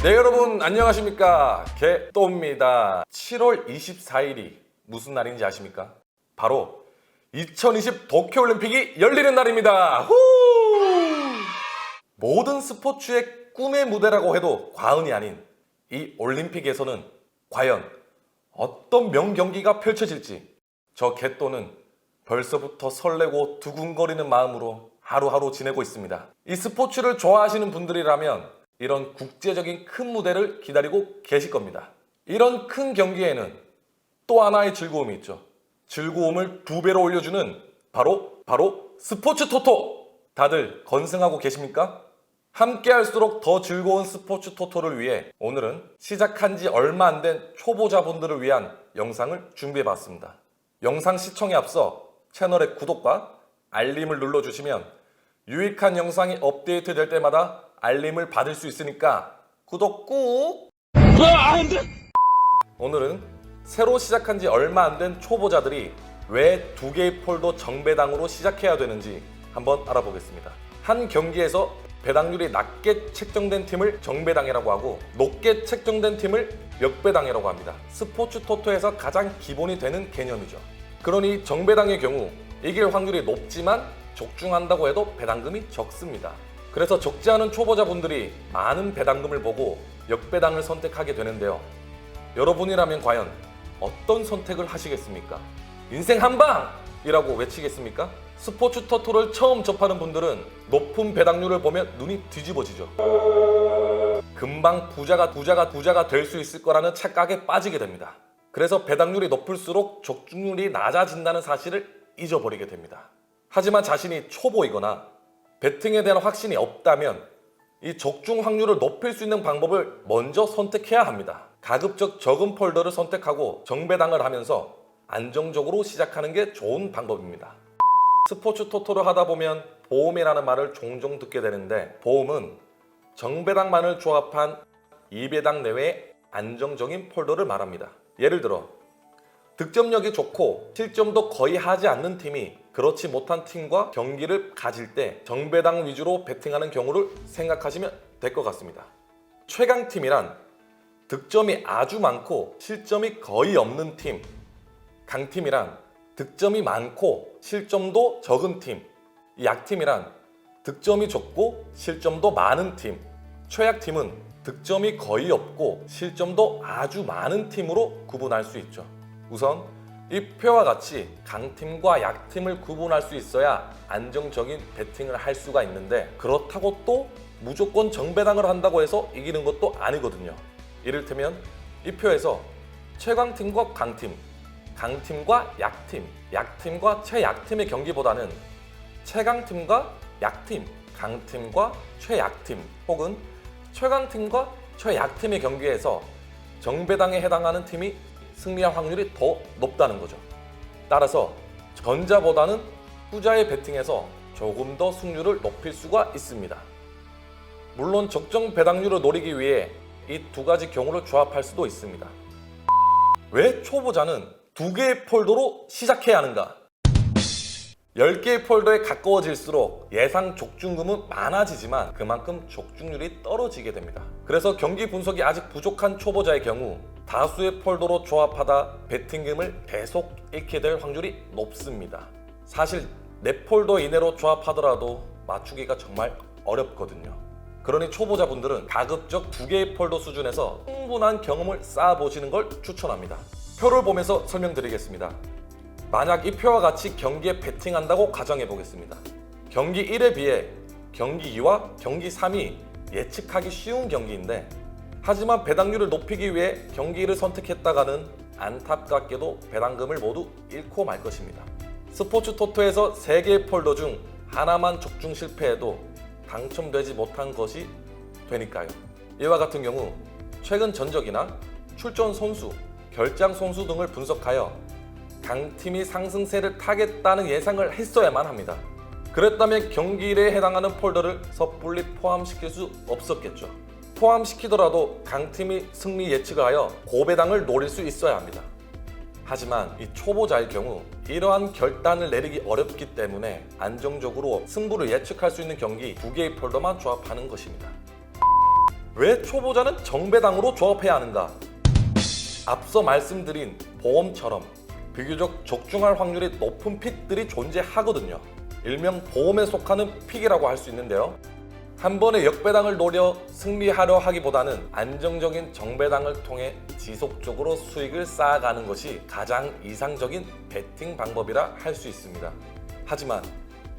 네, 여러분 안녕하십니까, 개또입니다. 7월 24일이 무슨 날인지 아십니까? 바로 2020 도쿄올림픽이 열리는 날입니다. 후! 모든 스포츠의 꿈의 무대라고 해도 과언이 아닌 이 올림픽에서는 과연 어떤 명경기가 펼쳐질지 저 개또는 벌써부터 설레고 두근거리는 마음으로 하루하루 지내고 있습니다. 이 스포츠를 좋아하시는 분들이라면 이런 국제적인 큰 무대를 기다리고 계실 겁니다. 이런 큰 경기에는 또 하나의 즐거움이 있죠. 즐거움을 2배로 올려주는 바로 스포츠 토토! 다들 건승하고 계십니까? 함께 할수록 더 즐거운 스포츠 토토를 위해 오늘은 시작한 지 얼마 안 된 초보자분들을 위한 영상을 준비해봤습니다. 영상 시청에 앞서 채널의 구독과 알림을 눌러주시면 유익한 영상이 업데이트 될 때마다 알림을 받을 수 있으니까 구독 꾹! 오늘은 새로 시작한 지 얼마 안 된 초보자들이 왜 2개의 폴도 정배당으로 시작해야 되는지 한번 알아보겠습니다. 한 경기에서 배당률이 낮게 책정된 팀을 정배당이라고 하고 높게 책정된 팀을 역배당이라고 합니다. 스포츠 토토에서 가장 기본이 되는 개념이죠. 그러니 정배당의 경우 이길 확률이 높지만 적중한다고 해도 배당금이 적습니다. 그래서 적지 않은 초보자분들이 많은 배당금을 보고 역배당을 선택하게 되는데요. 여러분이라면 과연 어떤 선택을 하시겠습니까? 인생 한방이라고 외치겠습니까? 스포츠 토토를 처음 접하는 분들은 높은 배당률을 보면 눈이 뒤집어지죠. 금방 부자가 될 수 있을 거라는 착각에 빠지게 됩니다. 그래서 배당률이 높을수록 적중률이 낮아진다는 사실을 잊어버리게 됩니다. 하지만 자신이 초보이거나 배팅에 대한 확신이 없다면 이 적중 확률을 높일 수 있는 방법을 먼저 선택해야 합니다. 가급적 적은 폴더를 선택하고 정배당을 하면서 안정적으로 시작하는 게 좋은 방법입니다. 스포츠 토토를 하다 보면 보험이라는 말을 종종 듣게 되는데, 보험은 정배당만을 조합한 2배당 내외의 안정적인 폴더를 말합니다. 예를 들어 득점력이 좋고 실점도 거의 하지 않는 팀이 그렇지 못한 팀과 경기를 가질 때 정배당 위주로 배팅하는 경우를 생각하시면 될 것 같습니다. 최강팀이란 득점이 아주 많고 실점이 거의 없는 팀, 강팀이란 득점이 많고 실점도 적은 팀, 약팀이란 득점이 적고 실점도 많은 팀, 최약팀은 득점이 거의 없고 실점도 아주 많은 팀으로 구분할 수 있죠. 우선 이 표와 같이 강팀과 약팀을 구분할 수 있어야 안정적인 배팅을 할 수가 있는데, 그렇다고 또 무조건 정배당을 한다고 해서 이기는 것도 아니거든요. 이를테면 이 표에서 최강팀과 강팀, 강팀과 약팀, 약팀과 최약팀의 경기보다는 최강팀과 약팀, 강팀과 최약팀, 혹은 최강팀과 최약팀의 경기에서 정배당에 해당하는 팀이 승리할 확률이 더 높다는 거죠. 따라서 전자보다는 후자의 배팅에서 조금 더 승률을 높일 수가 있습니다. 물론 적정 배당률을 노리기 위해 이 2가지 경우를 조합할 수도 있습니다. 왜 초보자는 2개의 폴더로 시작해야 하는가? 10개의 폴더에 가까워질수록 예상 적중금은 많아지지만 그만큼 적중률이 떨어지게 됩니다. 그래서 경기 분석이 아직 부족한 초보자의 경우 다수의 폴더로 조합하다 배팅금을 계속 잃게 될 확률이 높습니다. 사실 4폴더 이내로 조합하더라도 맞추기가 정말 어렵거든요. 그러니 초보자분들은 가급적 2개의 폴더 수준에서 충분한 경험을 쌓아보시는 걸 추천합니다. 표를 보면서 설명드리겠습니다. 만약 이 표와 같이 경기에 배팅한다고 가정해 보겠습니다. 경기 1에 비해 경기 2와 경기 3이 예측하기 쉬운 경기인데, 하지만 배당률을 높이기 위해 경기 1을 선택했다가는 안타깝게도 배당금을 모두 잃고 말 것입니다. 스포츠 토토에서 3개의 폴더 중 하나만 적중 실패해도 당첨되지 못한 것이 되니까요. 이와 같은 경우 최근 전적이나 출전 선수, 결장 선수 등을 분석하여 강팀이 상승세를 타겠다는 예상을 했어야만 합니다. 그랬다면 경기 1에 해당하는 폴더를 섣불리 포함시킬 수 없었겠죠. 포함시키더라도 강팀이 승리 예측을 하여 고배당을 노릴 수 있어야 합니다. 하지만 이 초보자의 경우 이러한 결단을 내리기 어렵기 때문에 안정적으로 승부를 예측할 수 있는 경기 2개의 폴더만 조합하는 것입니다. 왜 초보자는 정배당으로 조합해야 하는가? 앞서 말씀드린 보험처럼 비교적 적중할 확률이 높은 픽들이 존재하거든요. 일명 보험에 속하는 픽이라고 할 수 있는데요. 한 번에 역배당을 노려 승리하려 하기보다는 안정적인 정배당을 통해 지속적으로 수익을 쌓아가는 것이 가장 이상적인 베팅 방법이라 할 수 있습니다. 하지만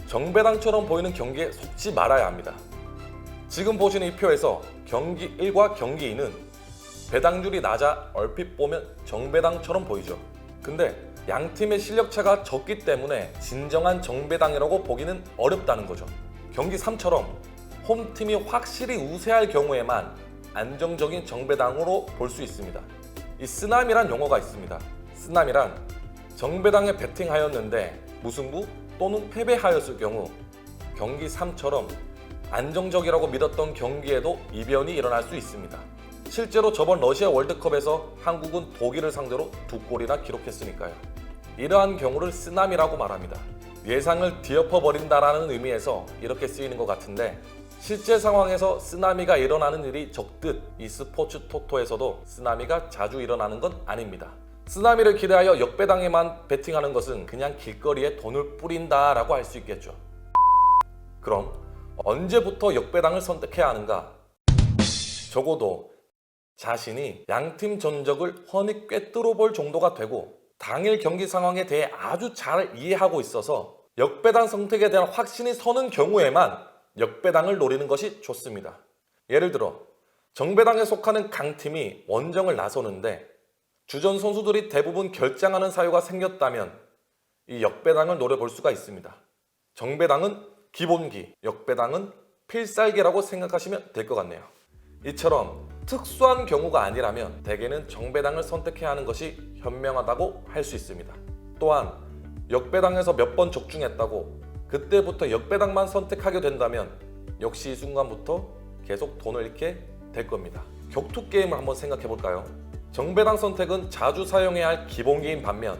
정배당처럼 보이는 경기에 속지 말아야 합니다. 지금 보시는 이 표에서 경기 1과 경기 2는 배당률이 낮아 얼핏 보면 정배당처럼 보이죠. 근데 양 팀의 실력차가 적기 때문에 진정한 정배당이라고 보기는 어렵다는 거죠. 경기 3처럼 홈팀이 확실히 우세할 경우에만 안정적인 정배당으로 볼 수 있습니다. 이 쓰나미란 용어가 있습니다. 쓰나미란 정배당에 베팅하였는데 무승부 또는 패배하였을 경우 경기 3처럼 안정적이라고 믿었던 경기에도 이변이 일어날 수 있습니다. 실제로 저번 러시아 월드컵에서 한국은 독일을 상대로 2골이나 기록했으니까요. 이러한 경우를 쓰나미라고 말합니다. 예상을 뒤엎어버린다라는 의미에서 이렇게 쓰이는 것 같은데 실제 상황에서 쓰나미가 일어나는 일이 적듯 이 스포츠 토토에서도 쓰나미가 자주 일어나는 건 아닙니다. 쓰나미를 기대하여 역배당에만 베팅하는 것은 그냥 길거리에 돈을 뿌린다라고 할 수 있겠죠. 그럼 언제부터 역배당을 선택해야 하는가? 적어도 자신이 양팀 전적을 훤히 꿰뚫어 볼 정도가 되고 당일 경기 상황에 대해 아주 잘 이해하고 있어서 역배당 선택에 대한 확신이 서는 경우에만 역배당을 노리는 것이 좋습니다. 예를 들어 정배당에 속하는 강팀이 원정을 나서는데 주전 선수들이 대부분 결장하는 사유가 생겼다면 이 역배당을 노려볼 수가 있습니다. 정배당은 기본기, 역배당은 필살기라고 생각하시면 될 것 같네요. 이처럼 특수한 경우가 아니라면 대개는 정배당을 선택해야 하는 것이 현명하다고 할 수 있습니다. 또한 역배당에서 몇 번 적중했다고 그때부터 역배당만 선택하게 된다면 역시 이 순간부터 계속 돈을 잃게 될 겁니다. 격투 게임을 한번 생각해 볼까요? 정배당 선택은 자주 사용해야 할 기본기인 반면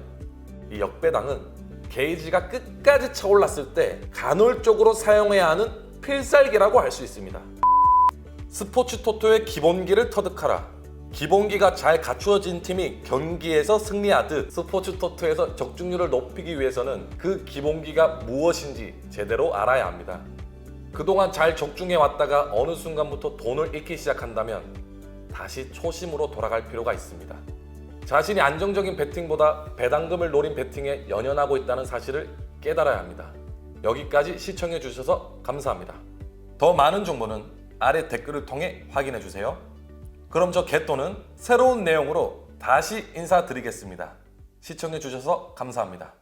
이 역배당은 게이지가 끝까지 차올랐을 때 간헐적으로 사용해야 하는 필살기라고 할 수 있습니다. 스포츠 토토의 기본기를 터득하라. 기본기가 잘 갖추어진 팀이 경기에서 승리하듯 스포츠 토토에서 적중률을 높이기 위해서는 그 기본기가 무엇인지 제대로 알아야 합니다. 그동안 잘 적중해 왔다가 어느 순간부터 돈을 잃기 시작한다면 다시 초심으로 돌아갈 필요가 있습니다. 자신이 안정적인 베팅보다 배당금을 노린 베팅에 연연하고 있다는 사실을 깨달아야 합니다. 여기까지 시청해 주셔서 감사합니다. 더 많은 정보는 아래 댓글을 통해 확인해 주세요. 그럼 저 개또는 새로운 내용으로 다시 인사드리겠습니다. 시청해 주셔서 감사합니다.